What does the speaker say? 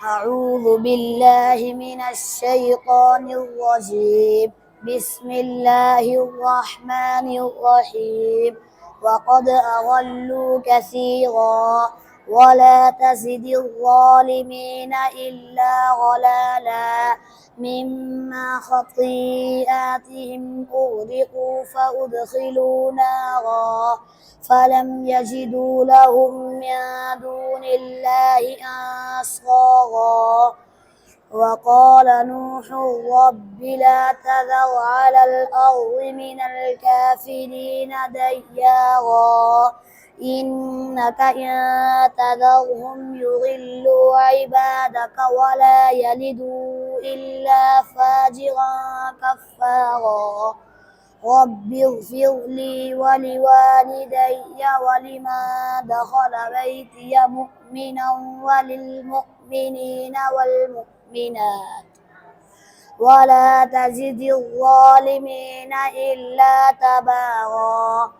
أعوذ بالله من الشيطان الرجيم. بسم الله الرحمن الرحيم. وقد أضلوا كثيرا ولا تزد الظالمين إلا ضلالا مما خطيئاتهم أغرقوا فأدخلوا نارا فلم يجدوا لهم من دون الله أنصارا. وقال نوح رب لا تذر على الأرض من الكافرين ديارا إنك إن تذرهم يضلوا عبادك ولا يلدوا إلا فاجرا كفارا. رب اغفر لي ولوالدي ولمن دخل بيتي مؤمنا وللمؤمنين والمؤمنات ولا تزد الظالمين إلا تبارا.